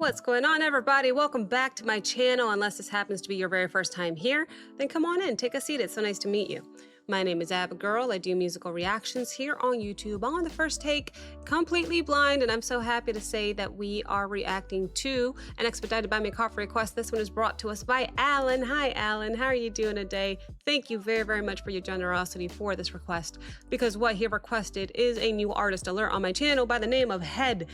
What's going on, everybody? Welcome back to my channel. Unless this happens to be your very first time here, then come on in, take a seat. It's so nice to meet you. My name is Abigail. I do musical reactions here on YouTube on the first take, completely blind, and I'm so happy to say that we are reacting to an expedited by me coffee request. This one is brought to us by Alan. Hi, Alan. How are you doing today? Thank you very, very much for your generosity for this request, because what he requested is a new artist alert on my channel by the name of Head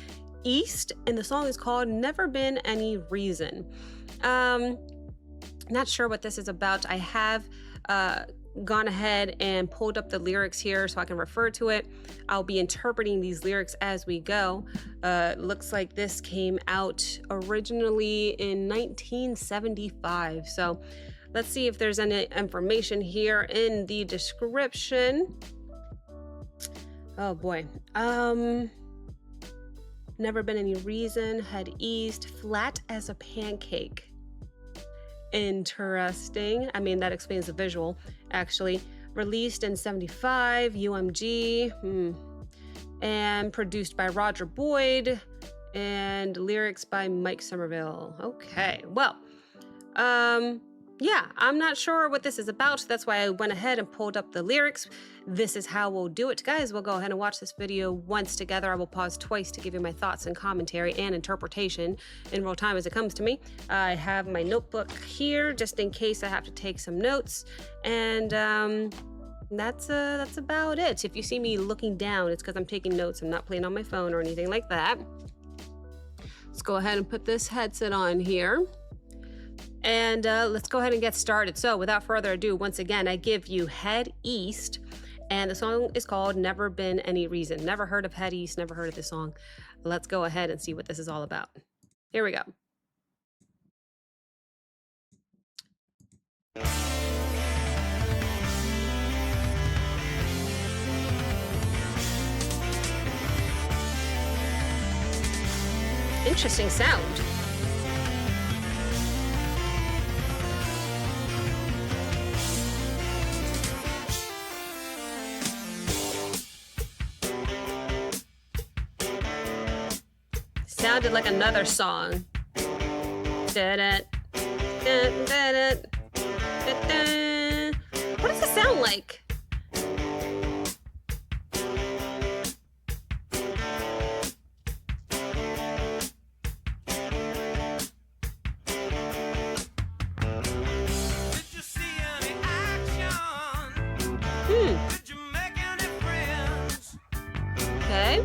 East, and the song is called Never Been Any Reason. Not sure what this is about. I have gone ahead and pulled up the lyrics here so I can refer to it. I'll be interpreting these lyrics as we go. Looks like this came out originally in 1975. So let's see if there's any information here in the description. Oh boy. Never been any reason, head east, flat as a pancake. Interesting. I mean, that explains the visual, actually. Released in 75, UMG, and produced by Roger Boyd, and lyrics by Mike Somerville. Okay, well, yeah, I'm not sure what this is about. That's why I went ahead and pulled up the lyrics. This is how we'll do it. Guys, we'll go ahead and watch this video once together. I will pause twice to give you my thoughts and commentary and interpretation in real time as it comes to me. I have my notebook here just in case I have to take some notes. And that's about it. If you see me looking down, it's because I'm taking notes. I'm not playing on my phone or anything like that. Let's go ahead and put this headset on here. And let's go ahead and get started. So without further ado, once again, I give you Head East, and the song is called Never Been Any Reason. Never heard of Head East, never heard of this song. Let's go ahead and see what this is all about. Here we go. Interesting sound. Sounded like another song. What does it sound like? Okay.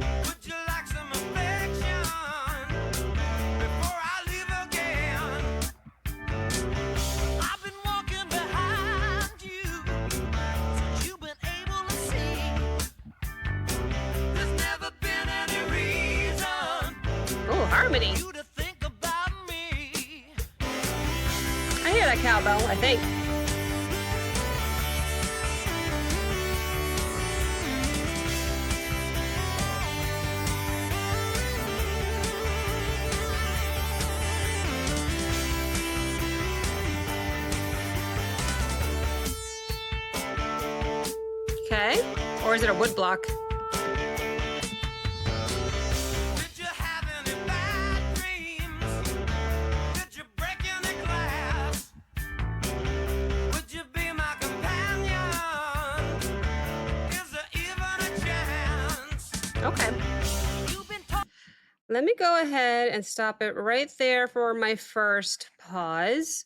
Oh, harmony. I hear that cowbell, I think. Okay. Or is it a wood block? Okay. Let me go ahead and stop it right there for my first pause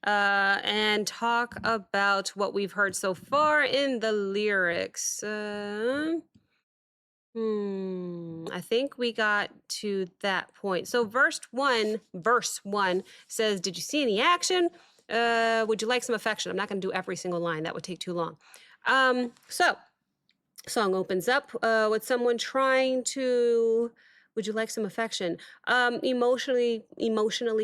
and talk about what we've heard so far in the lyrics. I think we got to that point. So verse one says, "Did you see any action? Would you like some affection?" I'm not going to do every single line. That would take too long. So song opens up with someone trying to, would you like some affection? Emotionally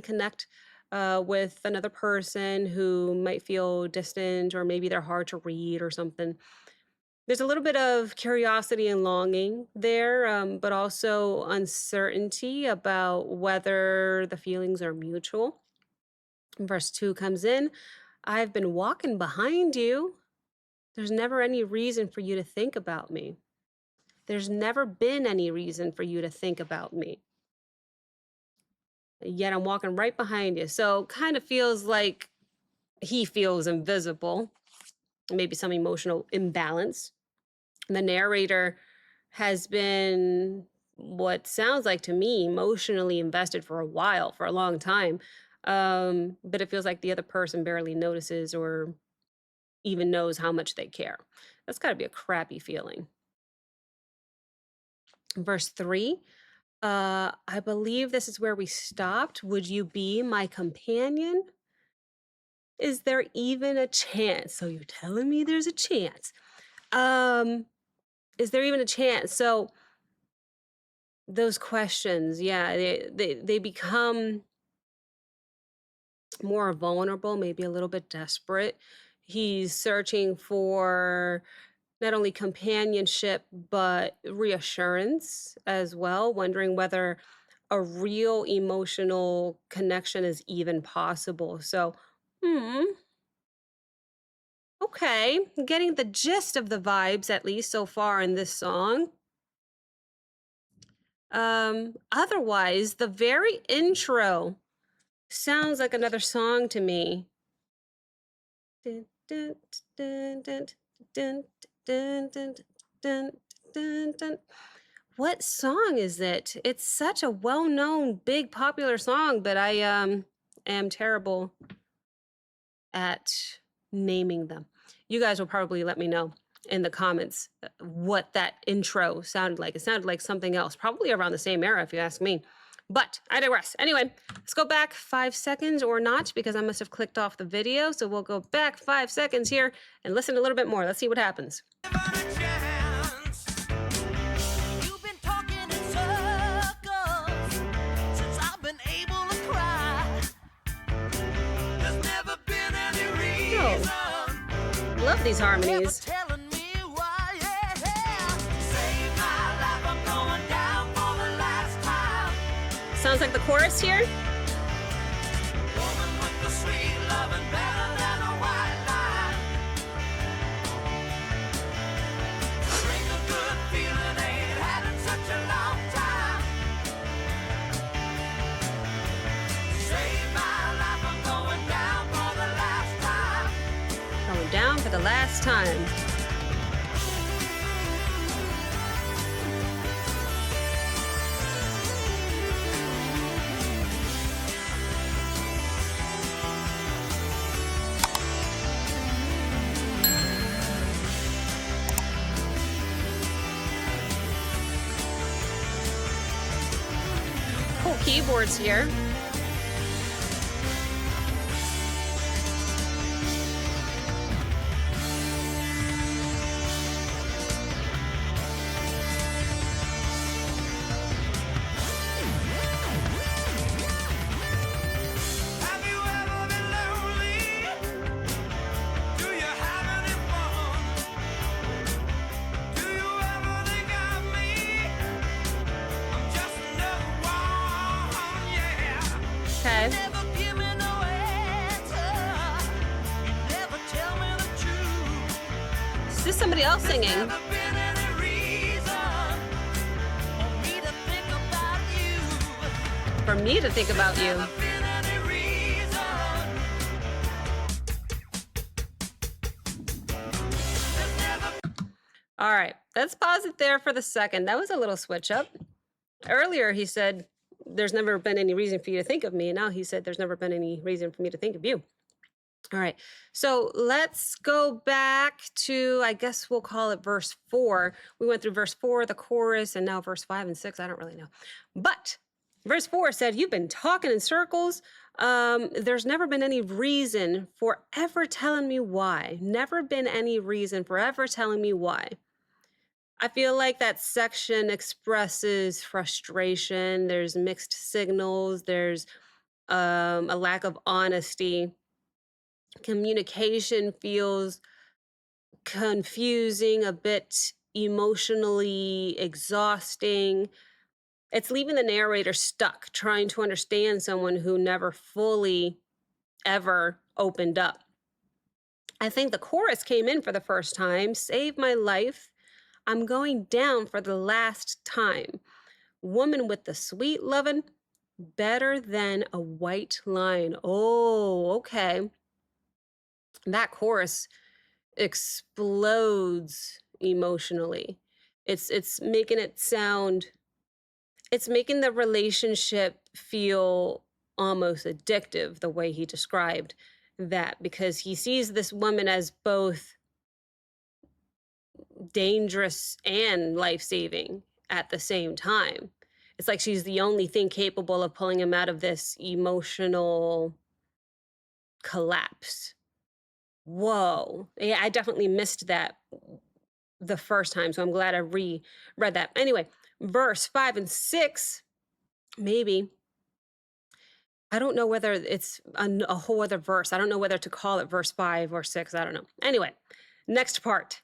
connect with another person who might feel distant, or maybe they're hard to read or something. There's a little bit of curiosity and longing there, but also uncertainty about whether the feelings are mutual. Verse 2 comes in. "I've been walking behind you. There's never any reason for you to think about me. There's never been any reason for you to think about me." yet I'm walking right behind you. So kind of feels like he feels invisible, maybe some emotional imbalance. The narrator has been, what sounds like to me, emotionally invested for a while, for a long time. But it feels like the other person barely notices or even knows how much they care. That's got to be a crappy feeling. Verse 3, I believe this is where we stopped. Would you be my companion? Is there even a chance? So you're telling me there's a chance. Is there even a chance? So those questions, yeah, they become more vulnerable, maybe a little bit desperate. He's searching for not only companionship, but reassurance as well, wondering whether a real emotional connection is even possible. So, hmm, okay, getting the gist of the vibes, at least so far in this song. Otherwise, the very intro sounds like another song to me. Dun, dun, dun, dun, dun, dun, dun, dun, dun, dun. What song is it? It's such a well-known, big, popular song, but I am terrible at naming them. You guys will probably let me know in the comments what that intro sounded like. It sounded like something else, probably around the same era, if you ask me. But I digress. Anyway, let's go back 5 seconds or not, because I must have clicked off the video. So we'll go back 5 seconds here and listen a little bit more. Let's see what happens. Love these harmonies. Sounds like the chorus here. Going down for the last time. Cool keyboards here. Okay. Is this somebody else singing? For me to think about you. All right, let's pause it there for the second. That was a little switch up. Earlier, he said, there's never been any reason for you to think of me. And now he said, there's never been any reason for me to think of you. All right, so let's go back to, I guess we'll call it verse 4. We went through verse 4, the chorus, and now verse 5 and 6. I don't really know. But verse 4 said, you've been talking in circles. There's never been any reason for ever telling me why. Never been any reason for ever telling me why. I feel like that section expresses frustration. There's mixed signals. There's a lack of honesty. Communication feels confusing, a bit emotionally exhausting. It's leaving the narrator stuck, trying to understand someone who never fully ever opened up. I think the chorus came in for the first time. Save my life. I'm going down for the last time. Woman with the sweet lovin', Better than a white line. Oh, okay. That chorus explodes emotionally. It's making it sound it's making the relationship feel almost addictive the way he described that, because he sees this woman as both dangerous and life-saving at the same time. It's like she's the only thing capable of pulling him out of this emotional collapse. Whoa. Yeah, I definitely missed that the first time, so I'm glad I reread that. Anyway, verse 5 and 6, maybe. I don't know whether it's a whole other verse. I don't know whether to call it verse 5 or 6. I don't know. Anyway, next part.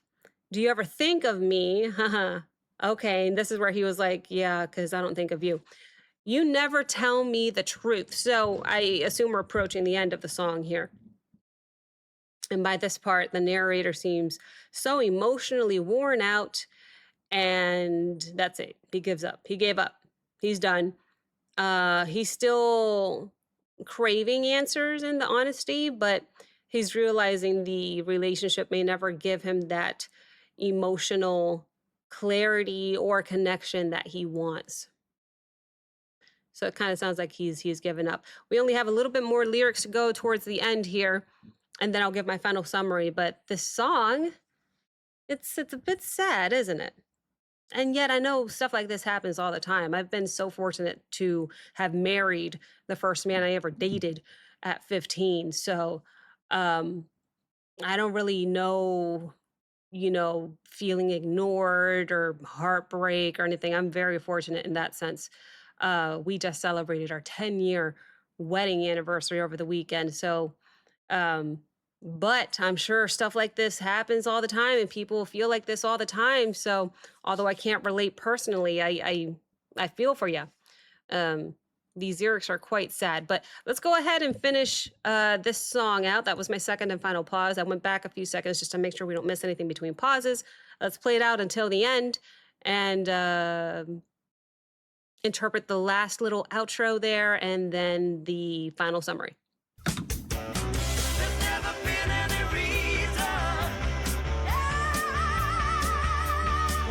Do you ever think of me? Haha. Okay, and this is where he was like, yeah, because I don't think of you. You never tell me the truth. So I assume we're approaching the end of the song here. And by this part, the narrator seems so emotionally worn out, and that's it. He gives up. He gave up. He's done. He's still craving answers and the honesty, but he's realizing the relationship may never give him that emotional clarity or connection that he wants. So it kind of sounds like he's given up. We only have a little bit more lyrics to go towards the end here, and then I'll give my final summary. But this song, it's a bit sad, isn't it? And yet I know stuff like this happens all the time. I've been so fortunate to have married the first man I ever dated at 15. So um, I don't really know, feeling ignored or heartbreak or anything. I'm very fortunate in that sense. We just celebrated our 10-year wedding anniversary over the weekend. So um, but I'm sure stuff like this happens all the time and people feel like this all the time. So although I can't relate personally, I feel for you. Um, these lyrics are quite sad, but let's go ahead and finish this song out. That was my second and final pause. I went back a few seconds just to make sure we don't miss anything between pauses. Let's play it out until the end and interpret the last little outro there and then the final summary.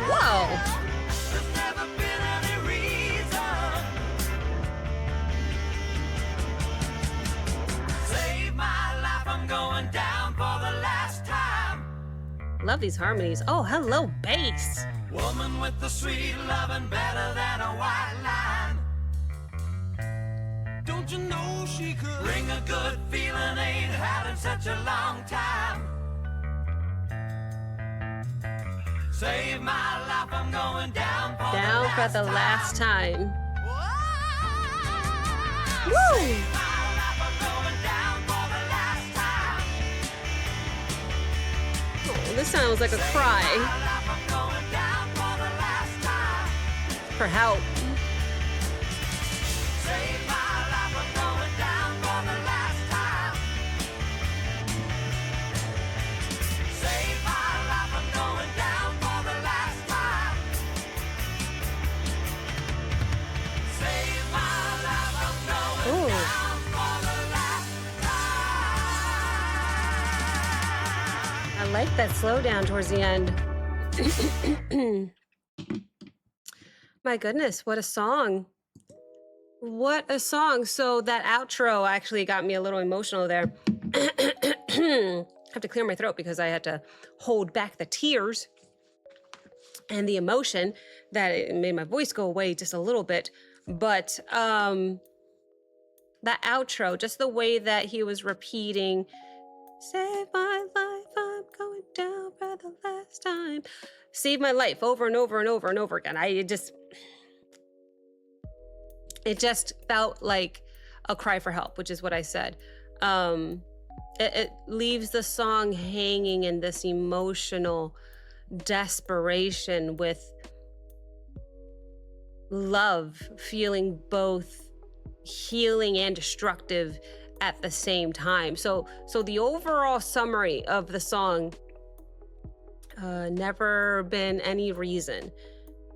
Whoa. Save my life, I'm going down for the last time. Love these harmonies. Oh, hello, bass. Woman with the sweet loving better than a white line. Don't you know she could bring a good feeling, ain't had in such a long time. Save my life, I'm going down for the last time. Woo! Save my life, I'm going down for the last time. Oh, this sounds like a cry. Save my life, I'm going down for the last time. For help. Save my life, I'm going down for the last time. Save my life, I'm going down for the last time. Save my life, I'm going down for the last time. I like that slowdown towards the end. My goodness, what a song. What a song. So that outro actually got me a little emotional there. I have to clear my throat because I had to hold back the tears and the emotion that it made my voice go away just a little bit. But that outro, just the way that he was repeating, save my life, I'm going down for the last time. Save my life over and over and over and over again. It just felt like a cry for help, which is what I said. It leaves the song hanging in this emotional desperation with love feeling both healing and destructive at the same time. So the overall summary of the song, never been any reason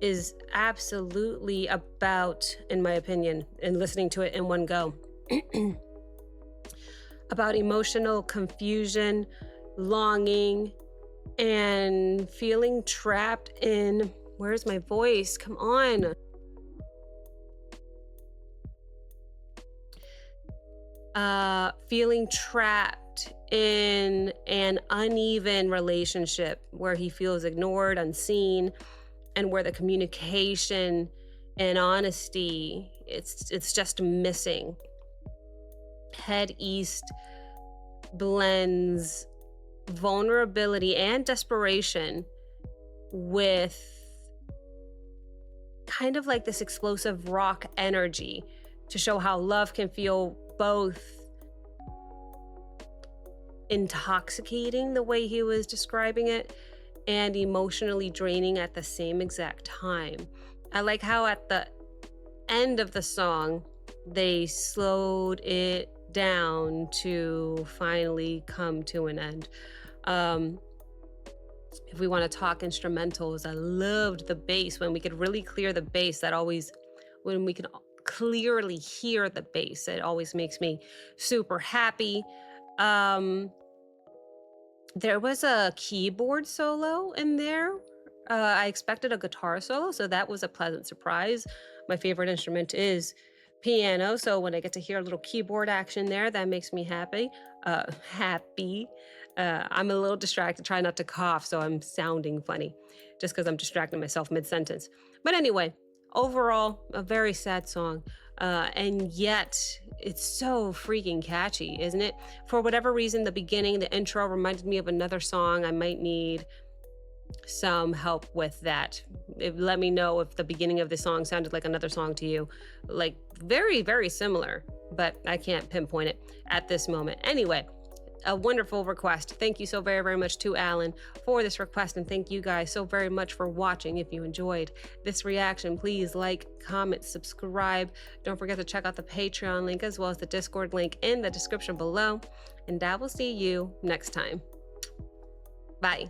is absolutely about, in my opinion, and listening to it in one go, about emotional confusion, longing, and feeling trapped in, where's my voice? Come on. Feeling trapped in an uneven relationship where he feels ignored, unseen, and where the communication and honesty, it's just missing. Head East blends vulnerability and desperation with kind of like this explosive rock energy to show how love can feel both intoxicating, the way he was describing it, and emotionally draining at the same exact time. I like how at the end of the song, they slowed it down to finally come to an end. If we want to talk instrumentals, I loved the bass when we could really clear the bass. When we can clearly hear the bass, it always makes me super happy. There was a keyboard solo in there. I expected a guitar solo, so that was a pleasant surprise. My favorite instrument is piano, so when I get to hear a little keyboard action there, that makes me happy. Happy. I'm a little distracted, try not to cough, so I'm sounding funny just because I'm distracting myself mid-sentence. But anyway, overall, a very sad song. And yet it's so freaking catchy, isn't it? For whatever reason, the beginning, the intro reminded me of another song. I might need some help with that. Let me know if the beginning of the song sounded like another song to you. Like very, very similar, but I can't pinpoint it at this moment. Anyway, a wonderful request. Thank you so very, very much to Alan for this request. And thank you guys so very much for watching. If you enjoyed this reaction, please like, comment, subscribe. Don't forget to check out the Patreon link as well as the Discord link in the description below. And I will see you next time. Bye.